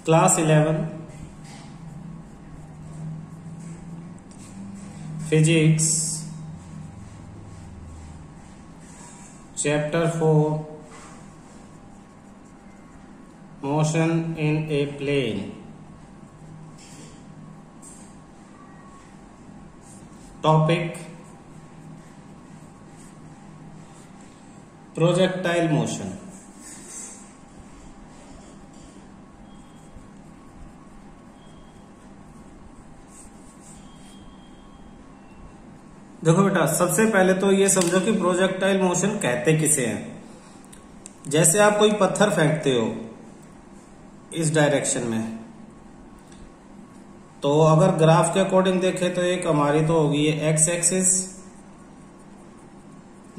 Class 11 physics chapter 4 motion in a plane. Topic projectile motion. देखो बेटा, सबसे पहले तो ये समझो कि प्रोजेक्टाइल मोशन कहते किसे हैं। जैसे आप कोई पत्थर फेंकते हो इस डायरेक्शन में, तो अगर ग्राफ के अकॉर्डिंग देखें तो एक हमारी तो होगी ये एक्स एक्सिस,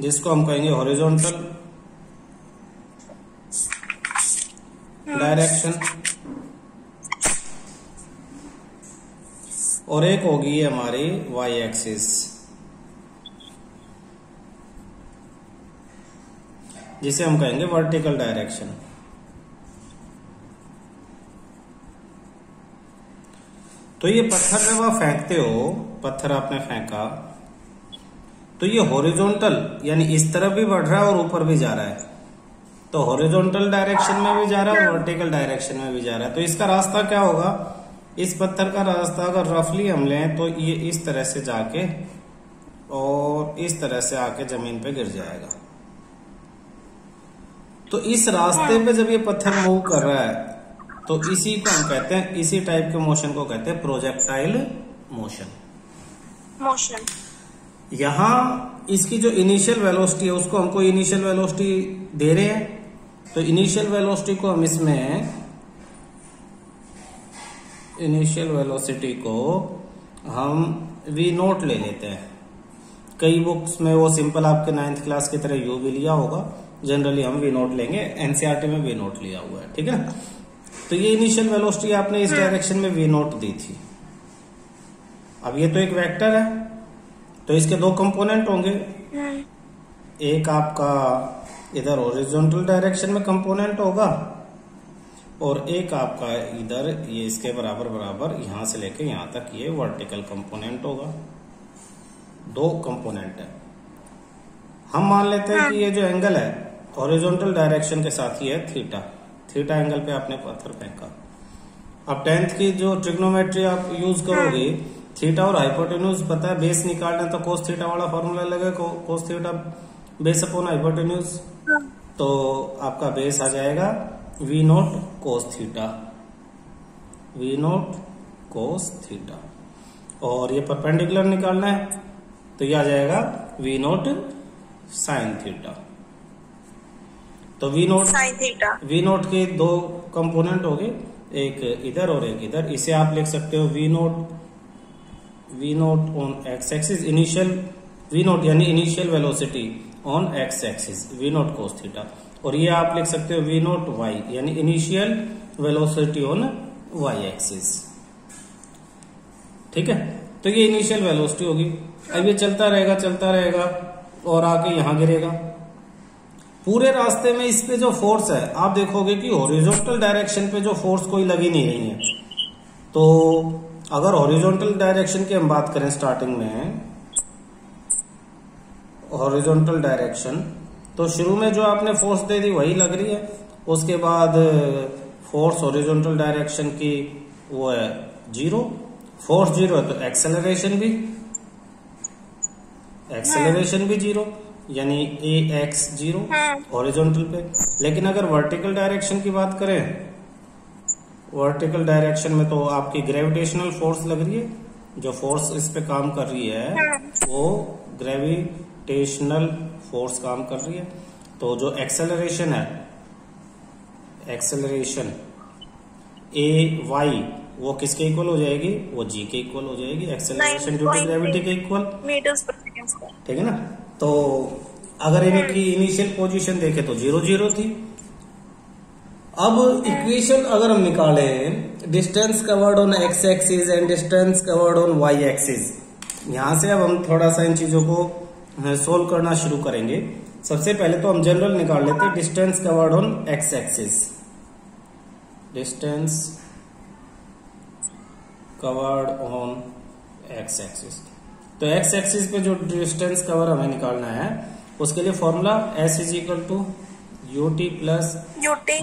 जिसको हम कहेंगे हॉरिजॉन्टल डायरेक्शन, और एक होगी ये हमारी वाई एक्सिस, जिसे हम कहेंगे वर्टिकल डायरेक्शन। तो ये पत्थर जब आप फेंकते हो, पत्थर आपने फेंका तो ये हॉरिजॉन्टल यानी इस तरफ भी बढ़ रहा है और ऊपर भी जा रहा है। तो हॉरिजॉन्टल डायरेक्शन में भी जा रहा है और वर्टिकल डायरेक्शन में भी जा रहा है। तो इसका रास्ता क्या होगा? इस पत्थर का रास्ता अगर रफली हम लें तो ये इस तरह से जाके और इस तरह से आके जमीन पे गिर जाएगा। तो इस रास्ते पे जब ये पत्थर मूव कर रहा है तो इसी को हम कहते हैं, इसी टाइप के मोशन को कहते हैं प्रोजेक्टाइल मोशन। यहां इसकी जो इनिशियल वेलोसिटी है उसको हमको इनिशियल वेलोसिटी दे रहे हैं। तो इनिशियल वेलोसिटी को हम इसमें, इनिशियल वेलोसिटी को हम वी नोट ले लेते हैं। कई बुक्स में वो सिंपल आपके 9th क्लास की तरह यू भी लिया होगा, जनरली हम वी नोट लेंगे, एनसीईआरटी में वी नोट लिया हुआ है, ठीक है। तो ये इनिशियल वेलोसिटी आपने इस डायरेक्शन में वी नोट दी थी। अब ये तो एक वेक्टर है, तो इसके दो कंपोनेंट होंगे। एक आपका इधर हॉरिजॉन्टल डायरेक्शन में कंपोनेंट होगा और एक आपका इधर ये इसके बराबर बराबर यहां से लेके यहां तक ये वर्टिकल कंपोनेंट होगा। दो कंपोनेंट है। हम मान लेते हैं कि ये जो एंगल है हॉरिजॉन्टल डायरेक्शन के साथ ही है थीटा। थीटा एंगल पे आपने पत्थर फेंका। अब 10th की जो ट्रिग्नोमेट्री आप यूज करोगे, थीटा और हाइपोटेन्यूज पता है, बेस निकालना तो कोस थीटा वाला फॉर्मूला लगेगा, cos theta base upon hypotenuse. तो आपका बेस आ जाएगा v note cos theta, v note cos theta. और ये परपेंडिकुलर निकालना है तो ये आ जाएगा वी नोट साइन थीटा। तो वी नोट के दो कंपोनेंट हो गए, एक इधर और एक इधर। इसे आप लिख सकते हो v naught on x axis, initial v naught यानी initial velocity on x axis, v note cos theta. और ये आप लिख सकते हो वी नोट वाई यानी initial velocity on y axis, ठीक है। तो ये इनिशियल वेलोसिटी होगी। अब ये चलता रहेगा और आके यहां गिरेगा। पूरे रास्ते में इस पे जो फोर्स है आप देखोगे कि हॉरिजॉन्टल डायरेक्शन पे जो फोर्स कोई लगी नहीं रही है। तो अगर हॉरिजॉन्टल डायरेक्शन की हम बात करें, स्टार्टिंग में हॉरिजॉन्टल डायरेक्शन, तो शुरू में जो आपने फोर्स दे दी वही लग रही है। उसके बाद फोर्स हॉरिजॉन्टल डायरेक्शन की वो है 0, फोर्स 0 है तो एक्सेलरेशन भी 0 यानी ए एक्स 0 हॉरिजॉन्टल पे। लेकिन अगर वर्टिकल डायरेक्शन की बात करें, वर्टिकल डायरेक्शन में तो आपकी ग्रेविटेशनल फोर्स लग रही है। जो फोर्स इस पे काम कर रही है वो ग्रेविटेशनल फोर्स काम कर रही है। तो जो एक्सेलरेशन है, एक्सेलरेशन ए वाई, वो किसके इक्वल हो जाएगी? वो जी के इक्वल हो जाएगी, एक्सेलरेशन ड्यू टू ग्रेविटी के इक्वल, ठीक है ना। तो अगर इनकी इनिशियल पोजीशन देखे तो 0 0 थी। अब इक्वेशन अगर हम निकालें distance covered on x axis and distance covered on y axis, यहां से अब हम थोड़ा सा इन चीजों को सोल्व करना शुरू करेंगे। सबसे पहले तो हम जनरल निकाल लेते हैं distance covered on x axis, distance covered on x axis. तो एक्स एक्सिस पे जो डिस्टेंस कवर हमें निकालना है उसके लिए formula s is equal to UT plus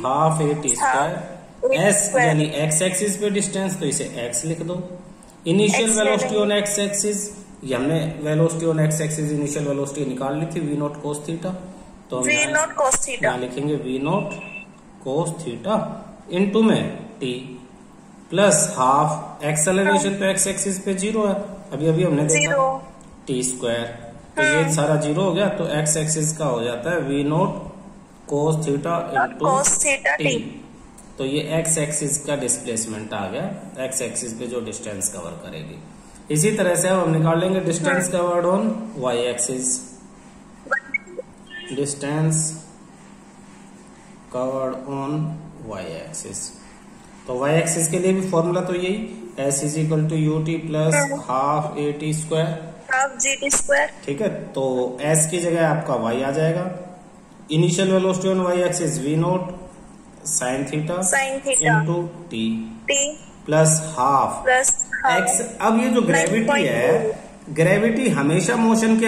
half a t square. S यानी एक्स एक्सिस पे डिस्टेंस, तो इसे एक्स लिख दो। Initial velocity on x axis, ये हमने velocity on x axis initial velocity निकाल ली थी, वी नॉट कोस थीटा। तो हम यहाँ लिखेंगे v naught cos theta into में टी प्लस हाफ एक्सेलरेशन तो एक्स एक्सिस पे 0 है, अभी अभी हमने देखा टी स्क्वायर, तो ये सारा 0 हो गया। तो एक्स एक्सिस का हो जाता है v naught cos theta into t. तो ये एक्स एक्सिस का डिस्प्लेसमेंट आ गया, एक्स एक्सिस पे जो डिस्टेंस कवर करेगी। इसी तरह से अब हम निकाल लेंगे distance covered on y axis. Distance covered on y axis, तो वाई एक्सिस के लिए भी फॉर्मूला तो यही s is equal to u t plus half a t square, half g t square. ठीक है, तो एस की जगह आपका वाई आ जाएगा। Initial velocity on y axis v naught sine theta into t plus half x. अब ये जो ग्रेविटी है, ग्रेविटी हमेशा मोशन के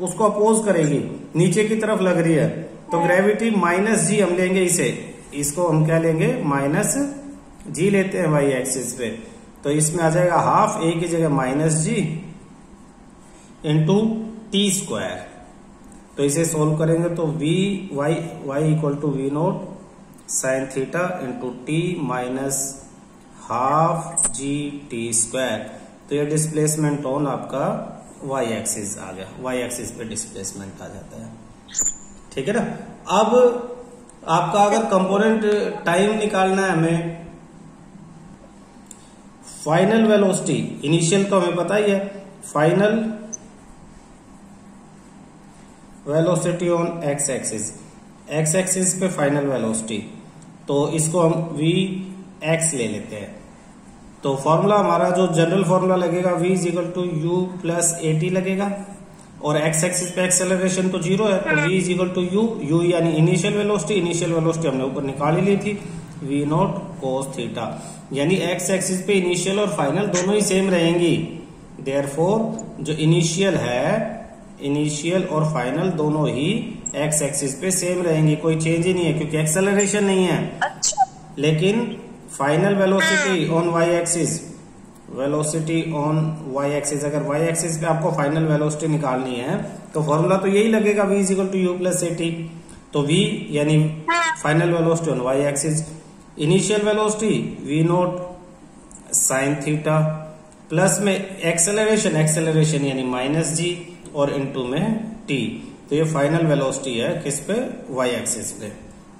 उसको अपोज करेगी, नीचे की तरफ लग रही है, तो ग्रेविटी माइनस जी हम लेंगे इसे, इसको हम क्या लेंगे माइनस जी लेते हैं वाई एक्सिस पे। तो इसमें आ जाएगा हाफ ए की जगह minus g into t square. तो इसे सोल्व करेंगे तो v y equal to v naught sine theta into t minus half g t square. तो ये डिस्प्लेसमेंट ऑन आपका वाई एक्सिस आ गया, वाई एक्सिस पे डिस्प्लेसमेंट आ जाता है, ठीक है ना। अब आपका अगर कंपोनेंट टाइम निकालना है हमें, फाइनल वेलोसिटी, इनिशियल तो हमें पता ही है, final velocity on x axis, x axis पे फाइनल वेलोसिटी, तो इसको हम वी एक्स ले लेते हैं। तो फॉर्मूला हमारा जो जनरल फॉर्मूला लगेगा v is equal to u plus a t लगेगा, और एक्स एक्सिस पे एक्सेलरेशन तो 0 है, तो v is equal to u यानी इनिशियल वेलोसिटी हमने ऊपर निकाल ही ली थी, v नॉट कोस थीटा, यानी एक्स एक्सिस पे इनिशियल और फाइनल दोनों ही सेम रहेंगी। देयरफॉर जो इनिशियल है, इनिशियल और फाइनल दोनों ही एक्स एक्सिस पे सेम रहेंगी, कोई चेंज ही नहीं है क्योंकि एक्सेलरेशन नहीं है। अच्छा। लेकिन final velocity on y axis, velocity on y axis, अगर वाई एक्सिस पे आपको फाइनल वेलोसिटी निकालनी है तो फॉर्मूला तो यही लगेगा v is equal to u plus a t. तो v यानी final velocity on y axis, initial velocity v naught sine theta plus में एक्सेलरेशन यानी माइनस जी और इनटू में t। तो ये फाइनल वेलोसिटी है किस पे, वाई एक्सिस पे,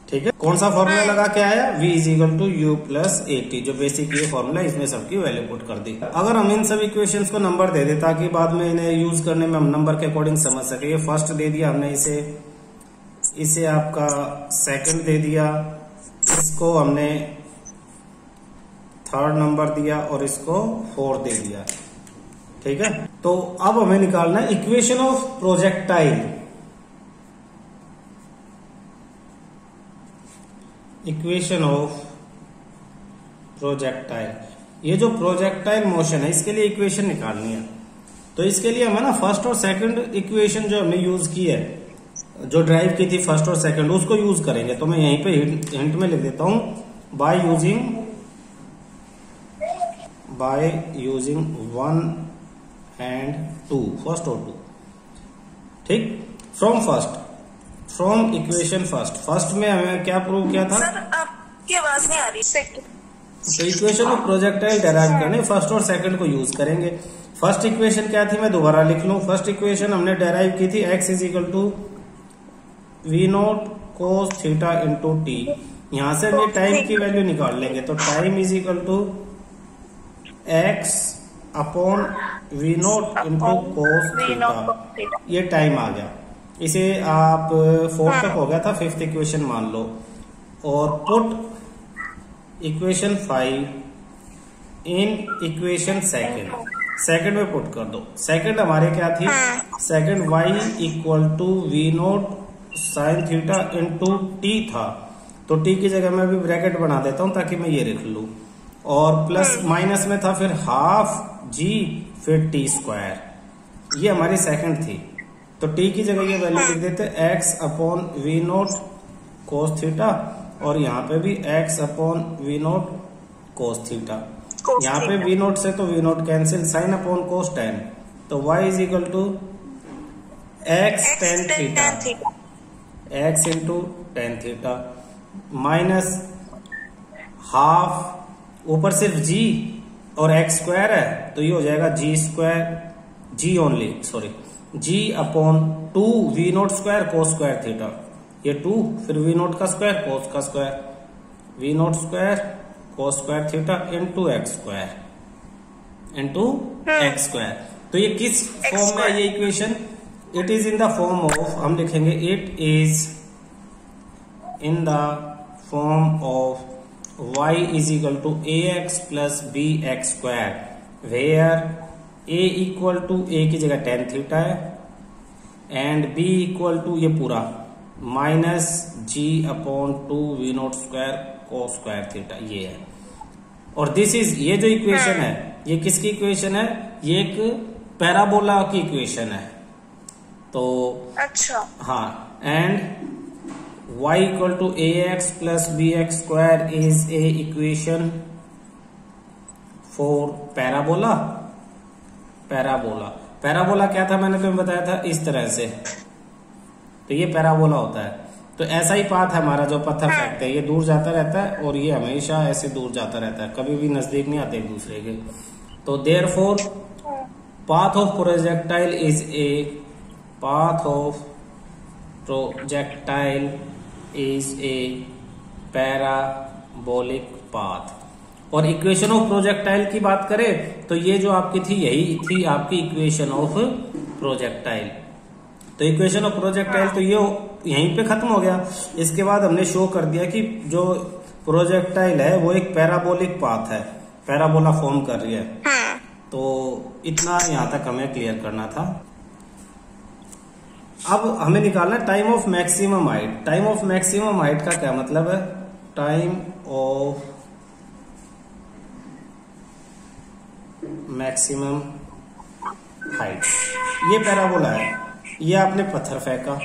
ठीक है। कौन सा फॉर्मूला लगा के आया, v is equal to u plus a t, जो बेसिक ये फॉर्मूला, इसमें सबकी वैल्यू पुट कर दी। अगर हम इन सब इक्वेशंस को नंबर दे दे ताकि बाद में इन्हें यूज करने में हम नंबर के अकॉर्डिंग समझ सके। ये फर्स्ट दे दिया हमने, इसे आपका सेकंड दे दिया, इसको हमने थर्ड नंबर दिया और इसको फोर्थ दे दिया, ठीक है। तो अब हमें निकालना है equation of projectile. Equation of projectile, ये जो प्रोजेक्टाइल मोशन है इसके लिए इक्वेशन निकालनी है। तो इसके लिए हमें ना फर्स्ट और सेकंड इक्वेशन जो हमने यूज की है, जो ड्राइव की थी फर्स्ट और सेकंड, उसको यूज करेंगे। तो मैं यहीं पे हिंट में लिख देता हूं, बाय यूजिंग 1 एंड 2, फर्स्ट और 2, ठीक। फ्रॉम इक्वेशन फर्स्ट में हमें क्या प्रूव किया था, सर आपकी आवाज नहीं आ रही। तो इक्वेशन ऑफ प्रोजेक्टाइल डेराइव करने फर्स्ट और सेकंड को यूज करेंगे। फर्स्ट इक्वेशन क्या थी, मैं दोबारा लिख लूं। फर्स्ट इक्वेशन हमने डेराइव की थी x is equal to v naught cos theta into t. यहां से हम ये टाइम की वैल्यू निकाल लेंगे, तो time is equal to x upon v naught into cos theta, ये टाइम आ गया। इसे आप 4 तक हो गया था, 5th इक्वेशन मान लो, और put equation 5 in equation second में पुट कर दो। सेकंड हमारे क्या थी, second y equal to v naught sine theta into t था, तो टी की जगह मैं भी ब्रैकेट बना देता हूं ताकि मैं ये लिख लू, और प्लस माइनस में था फिर हाफ जी फिर टी स्क्वायर, ये हमारी सेकंड थी। तो टी की जगह ये वैल्यू लिख देते x upon v note cos theta, और यहाँ पे भी x upon v note cos theta. यहाँ पे वी नोट से तो v naught cancel, sine upon cos tan, तो y is equal to x tan theta, x into tan theta minus half, ऊपर सिर्फ g और एक्स स्क्वायर है तो ये हो जाएगा g square, g only sorry, g upon two v note square cos square theta, ये टू फिर वी नोट का स्क्वायर कोस का square, v note square cos square theta into x square into x square. तो ये किस form में है ये equation? It is in the form of, हम लिखेंगे it is in the form of y is equal to ax plus bx square, where a equal to a की जगह tan थीटा है एंड b equal to ये पूरा minus g upon two v note square cos square theta, ये है। और this is, ये जो इक्वेशन है ये किसकी इक्वेशन है? ये एक पैराबोला की इक्वेशन है। तो अच्छा हाँ, and y equal to ax plus bx square is a equation for parabola। Parabola क्या था मैंने तुम्हें बताया था, इस तरह से, तो ये पैराबोला होता है। तो ऐसा ही पाथ है हमारा जो पत्थर फेंकते हैं, ये दूर जाता रहता है और ये हमेशा ऐसे दूर जाता रहता है, कभी भी नजदीक नहीं आते एक दूसरे के। तो therefore path of projectile is a, path of projectile is a parabolic path. और इक्वेशन ऑफ प्रोजेक्टाइल की बात करें तो ये जो आपकी थी यही थी आपकी इक्वेशन ऑफ प्रोजेक्टाइल। तो इक्वेशन ऑफ प्रोजेक्टाइल तो ये यहीं पे खत्म हो गया। इसके बाद हमने शो कर दिया कि जो प्रोजेक्टाइल है वो एक पैराबोलिक पाथ है, पैराबोला फॉर्म कर रही है। तो इतना यहां तक हमें क्लियर करना था। अब हमें निकालना time of maximum height. Time of maximum height का क्या मतलब है? टाइम ऑफ मैक्सिमम हाइट, ये पैराबोला है, ये आपने पत्थर फेंका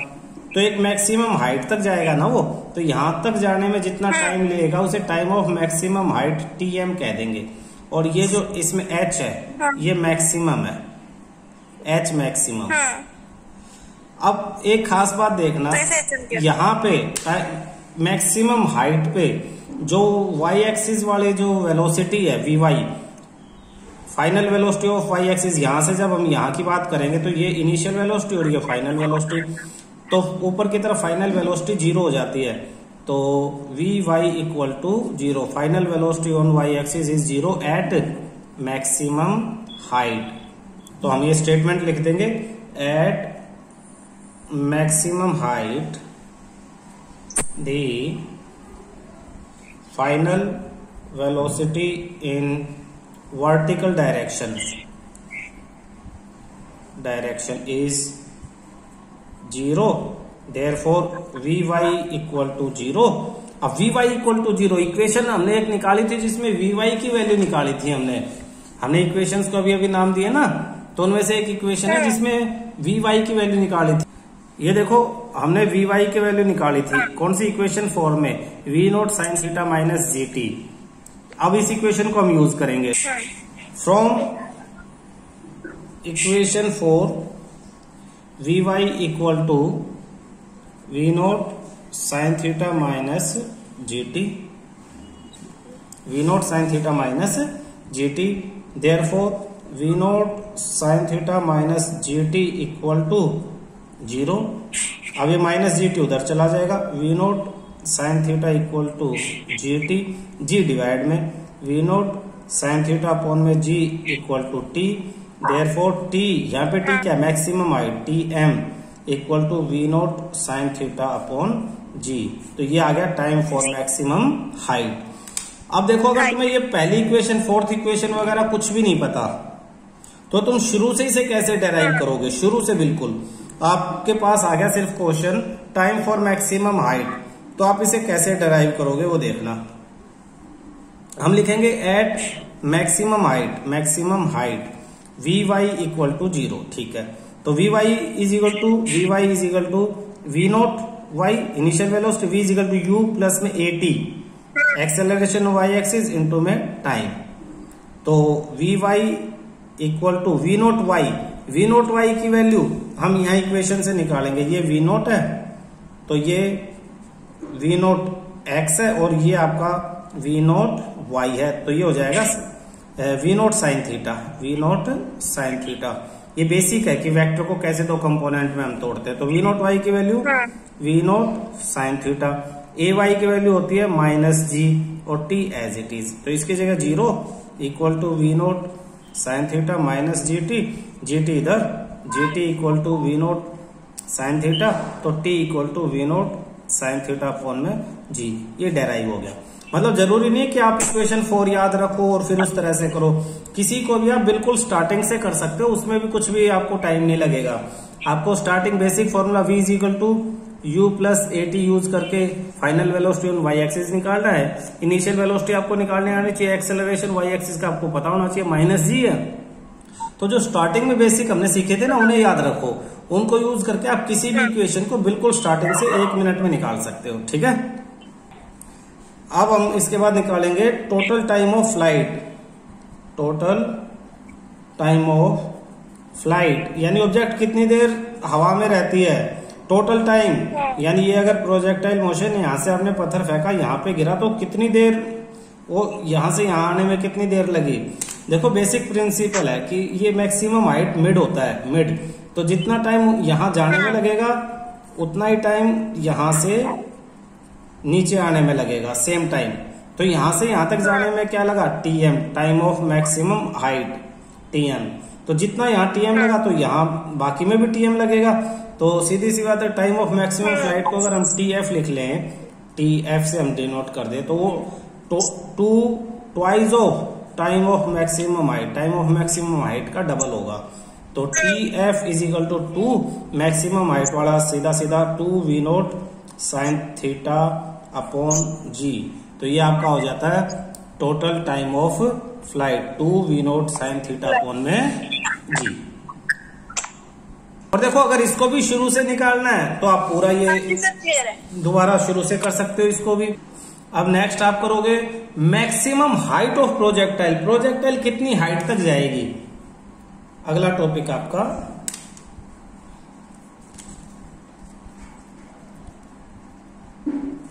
तो एक मैक्सिमम हाइट तक जाएगा ना वो, तो यहां तक जाने में जितना टाइम लगेगा उसे time of maximum height TM कह देंगे। और ये जो इसमें एच है ये मैक्सिमम है, एच मैक्सिमम। अब एक खास बात देखना, यहाँ पे मैक्सिमम हाइट पे जो वाई एक्सिस वाले जो वेलोसिटी है v y, final velocity of y axis, यहां से जब हम यहाँ की बात करेंगे तो ये इनिशियल वेलोसिटी और ये फाइनल वेलोसिटी, तो ऊपर की तरफ फाइनल वेलोसिटी 0 हो जाती है। तो v y equal to 0, final velocity on y axis is 0 at maximum height. तो हम ये स्टेटमेंट लिख देंगे, at maximum height the final velocity in vertical direction is 0, therefore vy equal to 0। अब vy equal to 0 इक्वेशन हमने एक निकाली थी जिसमें vy की वैल्यू निकाली थी हमने इक्वेशंस को अभी नाम दिए ना, तो उनमें से एक इक्वेशन है जिसमें vy की वैल्यू निकाली थी। ये देखो हमने वी वाई की वैल्यू निकाली थी, कौन सी इक्वेशन 4 में, v note sine theta minus g t. अब इस इक्वेशन को हम यूज करेंगे from equation 4 v y equal to v note sine theta minus g t, v note sine theta minus g t, therefore v note sine theta minus g t equal to 0। अब ये minus g t उधर चला जाएगा, v note sine theta equal to g t, g divide में v note sine theta upon में g equal to t, therefore t, यहाँ पे t क्या, maximum height, t m equal to v note sine theta upon g. तो ये आ गया time for maximum height. अब देखो अगर तुम्हें ये पहली इक्वेशन, फोर्थ इक्वेशन वगैरह कुछ भी नहीं पता तो तुम शुरू से इसे कैसे डेराइव करोगे? शुरू से बिल्कुल आपके पास आ गया सिर्फ question time for maximum height, तो आप इसे कैसे डेराइव करोगे वो देखना। हम लिखेंगे at maximum height v y equal to 0। ठीक है, तो v y is equal to v naught y initial velocity, v is equal to u plus में a t acceleration y axis into में टाइम। तो v y equal to v note y की value हम यहाँ equation से निकालेंगे। ये we note है तो ये वी नोट एक्स है और ये आपका वी नोट वाई है, तो ये हो जाएगा वी नोट साइन थीटा। ये बेसिक है कि वेक्टर को कैसे दो कंपोनेंट में हम तोड़ते हैं। तो वी नोट वाई की value v note sine theta, a y की वैल्यू होती है माइनस जी और टी एज इट इज, तो इसकी जगह 0 equal to v note sine theta minus g t इधर, g t equal to v note sine theta, तो t equal to v note sine theta upon में g. ये derive हो गया। मतलब जरूरी नहीं है कि आप इक्वेशन 4 याद रखो और फिर उस तरह से करो, किसी को भी आप बिल्कुल स्टार्टिंग से कर सकते हो, उसमें भी कुछ भी आपको टाइम नहीं लगेगा। आपको starting basic formula v is equal to u plus a t use करके final velocity on y axis निकालना है। इनिशियल वेलोसिटी आपको निकालने आनी चाहिए, एक्सेलरेशन वाई एक्सिस का आपको पता होना चाहिए, माइनस जी है। तो जो स्टार्टिंग में बेसिक हमने सीखे थे ना, उन्हें याद रखो, उनको यूज करके आप किसी भी इक्वेशन को बिल्कुल स्टार्टिंग से 1 मिनट में निकाल सकते हो। ठीक है, अब हम इसके बाद निकालेंगे टोटल टाइम ऑफ फ्लाइट, यानी ऑब्जेक्ट कितनी देर हवा में रहती है। टोटल टाइम यानी ये अगर प्रोजेक्टाइल मोशन, यहाँ से आपने पत्थर फेंका, यहाँ पे गिरा, तो कितनी देर वो यहाँ से यहाँ आने में कितनी देर लगी। देखो बेसिक प्रिंसिपल है कि ये मैक्सिमम हाइट मिड होता है, मिड, तो जितना टाइम यहाँ जाने में लगेगा उतना ही टाइम यहाँ से नीचे आने में लगेगा, सेम टाइम। तो यहां से यहां तक जाने में क्या लगा, TM, time of maximum height, TM. तो जितना यहाँ टीएम लगा तो यहाँ बाकी में भी टीएम लगेगा। तो सीधी सी बात है, टाइम ऑफ मैक्सिमम फ्लाइट को अगर हम टीएफ लिख लें, टीएफ से हम डिनोट कर दे, तो वो twice of time of maximum height का डबल होगा। तो TF is equal to 2 maximum height वाला सीधा सीधा 2 v note sine theta upon g. तो ये आपका हो जाता है total time of flight 2 v note sine theta upon में जी। और देखो अगर इसको भी शुरू से निकालना है तो आप पूरा ये दोबारा शुरू से कर सकते हो इसको भी। अब नेक्स्ट आप करोगे मैक्सिमम हाइट ऑफ प्रोजेक्टाइल कितनी हाइट तक जाएगी। अगला टॉपिक आपका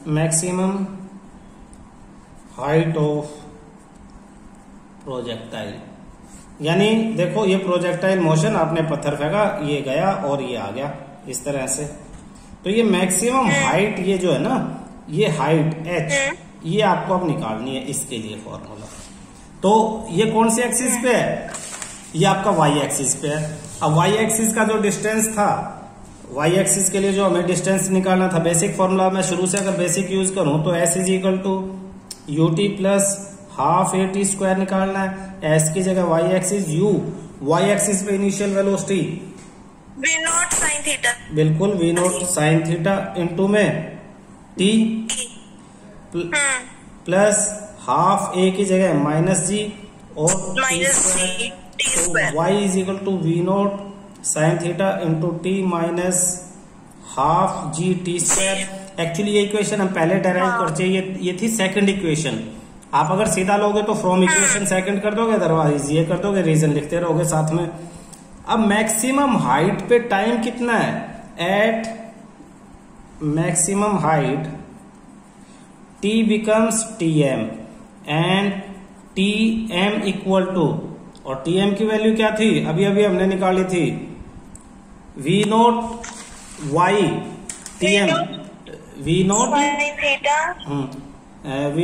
मैक्सिमम हाइट ऑफ प्रोजेक्टाइल, यानी देखो ये प्रोजेक्टाइल मोशन, आपने पत्थर फेंका, ये गया और ये आ गया इस तरह से। तो ये मैक्सिमम हाइट, ये जो है ना, ये हाइट h, ये आपको अब निकालनी है, इसके लिए फॉर्मूला। तो ये कौन सी एक्सिस पे है, ये आपका वाई एक्सिस पे है। अब वाई एक्सिस का जो डिस्टेंस था, वाई एक्सिस के लिए जो हमें डिस्टेंस निकालना था, बेसिक फॉर्मूला में शुरू से अगर बेसिक यूज करूं तो s is equal to u t plus half a t square निकालना है। s की जगह y axis u, y axis पे initial velocity v naught sine theta, बिल्कुल v naught sine theta into में t प्लस हाफ a की जगह minus g और t square. Y is equal to v naught sine theta into t minus half g t square. Actually ये equation हम पहले derive कर चाहिए, ये थी सेकंड इक्वेशन। आप अगर सीधा लोगे तो फ्रॉम इक्वेशन सेकंड कर दोगे, अदरवाइज ये कर दोगे, रीजन लिखते रहोगे साथ में। अब मैक्सिमम हाइट पे टाइम कितना है, at maximum height t becomes tm and tm equal to, और tm की वैल्यू क्या थी, अभी अभी हमने निकाली थी, v nought y tm, v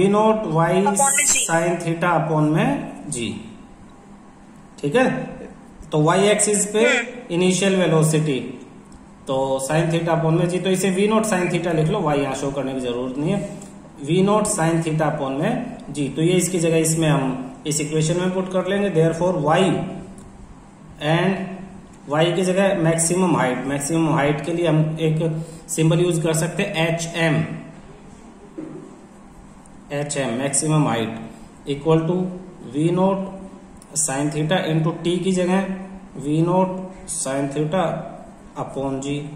nought y sine theta upon में g। ठीक है, तो y एक्सिस पे इनिशियल वेलोसिटी, तो साइन थीटा अपॉन में जी, तो इसे v नोट साइन थीटा लिख लो, y यहाँ शो करने की जरूरत नहीं है, v note sine theta upon में जी। तो ये इसकी जगह इसमें हम इस इक्वेशन में पुट कर लेंगे, देयरफॉर y एंड y की जगह मैक्सिमम हाइट के लिए हम एक सिंबल यूज कर सकते हैं HM maximum height. Equal to v note sine theta into t की जगह v note sine theta upon g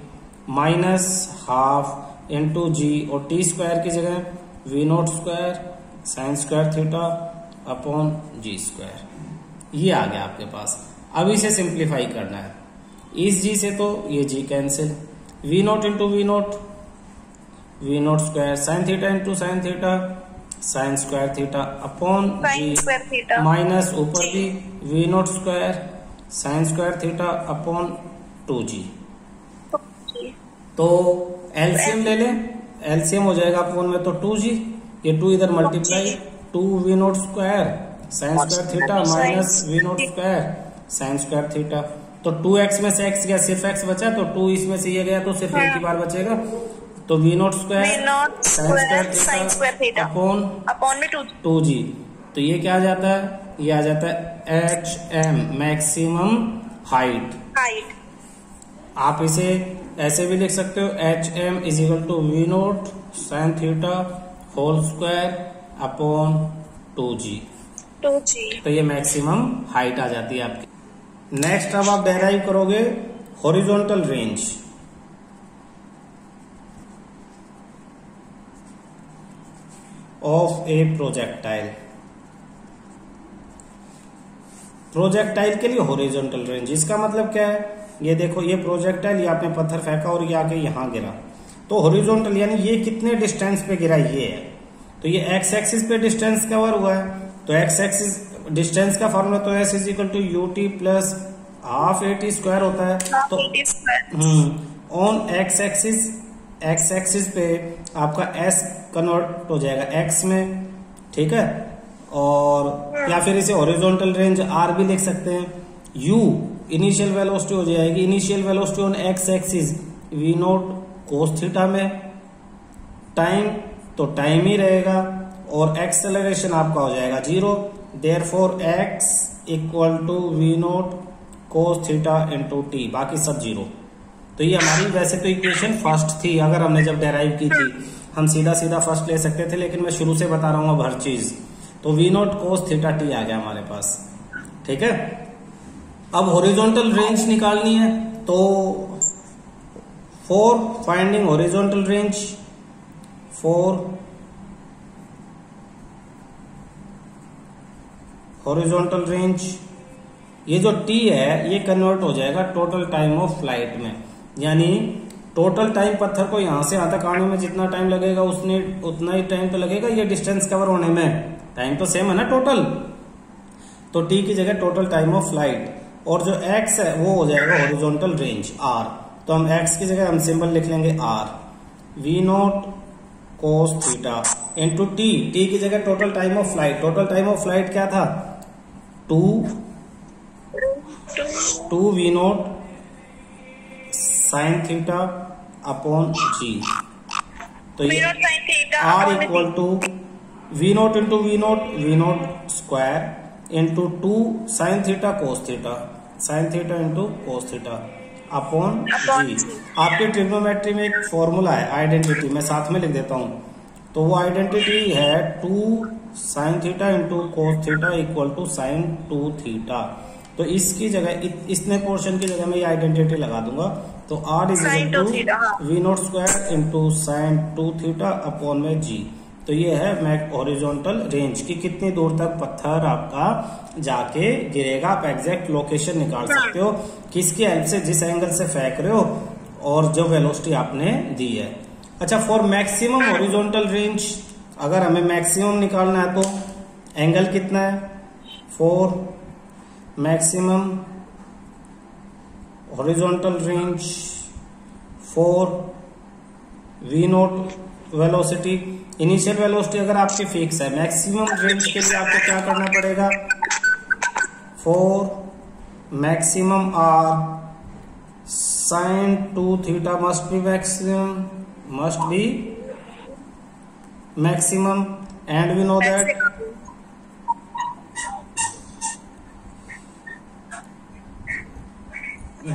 minus half into g और टी स्क्वायर की जगह v note square sine square theta upon g square. ये आ गया आपके पास। अब इसे सिंप्लीफाई करना है। इस जी से तो ये g cancel, v naught into v note square sine theta into sine theta sine square theta upon g minus ऊपर भी v note square sine square theta upon 2g। तो एलसीएम ले लें, एलसीएम हो जाएगा अपॉन में तो 2g, ये 2 इधर multiply 2 v note square sine square theta minus v note square sine square theta. तो 2x में से x गया, सिर्फ x बचा, तो 2 इसमें से ये गया तो सिर्फ एक ही बार बचेगा, तो v note square sine square theta upon में 2g। तो ये क्या आ जाता है, ये आ जाता है HM मैक्सिमम हाइट। आप इसे ऐसे भी लिख सकते हो HM is equal to v note sine theta whole square upon 2g। तो ये मैक्सिमम हाइट आ जाती है आपकी। नेक्स्ट अब आप डेराइव करोगे horizontal range. Of A projectile, projectile के लिए हॉरिजॉन्टल रेंज, इसका मतलब क्या है, ये देखो ये प्रोजेक्टाइल, ये आपने पत्थर फेंका और ये आके यहां गिरा, तो हॉरिजॉन्टल यानी ये कितने डिस्टेंस पे गिरा ये है। तो ये एक्स एक्सिस पे डिस्टेंस कवर हुआ है, तो एक्स एक्सिस डिस्टेंस का फॉर्मूला तो s is equal to UT plus half at square होता है। तो ऑन एक्स एक्सिस पे आपका एस कन्वर्ट हो जाएगा एक्स में, ठीक है, और या फिर इसे हॉरिजॉन्टल रेंज आर भी लिख सकते हैं। यू इनिशियल वेलोसिटी हो जाएगी, initial velocity on x axis v note cos theta में, टाइम तो टाइम ही रहेगा, और एक्सेलरेशन आपका हो जाएगा 0, therefore x equal to v note cos theta into t, बाकी सब 0। तो ये हमारी वैसे तो इक्वेशन फर्स्ट थी, अगर हमने जब डेराइव की थी हम सीधा सीधा फर्स्ट ले सकते थे, लेकिन मैं शुरू से बता रहा हूँ अब हर चीज। तो v note cos theta t आ गया हमारे पास, ठीक है। अब हॉरिजॉन्टल रेंज निकालनी है, तो for finding horizontal range, for horizontal range, ये जो टी है ये कन्वर्ट हो जाएगा टोटल टाइम ऑफ फ्लाइट में, यानी टोटल टाइम पत्थर को यहां से यहां तक आने में जितना टाइम लगेगा उतना ही टाइम तो लगेगा ये डिस्टेंस कवर होने में, टाइम तो सेम है ना टोटल। तो टी की जगह टोटल टाइम ऑफ फ्लाइट, और जो एक्स है वो हो जाएगा हॉरिजॉन्टल रेंज आर। तो हम एक्स की जगह हम सिंबल लिख लेंगे R, v note cos theta into t, t की जगह total time of flight, total time of flight क्या था 2 v note sine theta upon g. तो ये R equal to v naught into v note square into 2 sine theta cos theta, sine theta into cos theta upon g. आपकी trigonometry में एक formula है identity, मैं साथ में लिख देता हूं। तो वो आइडेंटिटी है 2 sine theta into cos theta equal to sine 2 theta. तो इसकी जगह इसने पोर्शन की जगह मैं ये आइडेंटिटी लगा दूंगा, तो r is equal to v note square into sine 2 theta upon में जी। तो ये है हॉरिजॉन्टल रेंज की कितनी दूर तक पत्थर आपका जाके गिरेगा। आप एग्जैक्ट लोकेशन निकाल सकते हो किसकी हेल्प से, जिस एंगल से फेंक रहे हो और जो वेलोसिटी आपने दी है। अच्छा, फॉर मैक्सिमम हॉरिजॉन्टल रेंज, अगर हमें मैक्सिमम निकालना है तो एंगल कितना है, for maximum horizontal range for v nought velocity, initial velocity अगर आपकी फिक्स है, मैक्सिमम रेंज के लिए आपको क्या करना पड़ेगा, for maximum r sine 2 theta must be maximum and we know that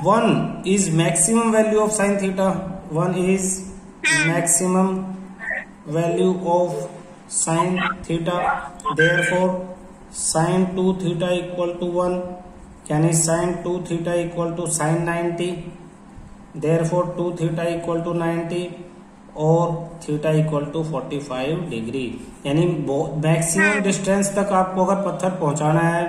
one is maximum value of sin theta, one is maximum value of sine theta, therefore sine 2 theta equal to 1, यानी sine 2 theta equal to sine 90, therefore 2 theta equal to 90 और theta equal to 45 degree. यानी maximum distance तक आपको अगर पत्थर पहुंचाना है,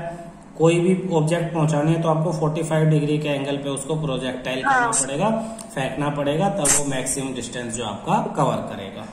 कोई भी ऑब्जेक्ट पहुंचानी है, तो आपको 45 डिग्री के एंगल पे उसको प्रोजेक्टाइल करना पड़ेगा, फेंकना पड़ेगा, तब वो मैक्सिमम डिस्टेंस जो आपका कवर करेगा।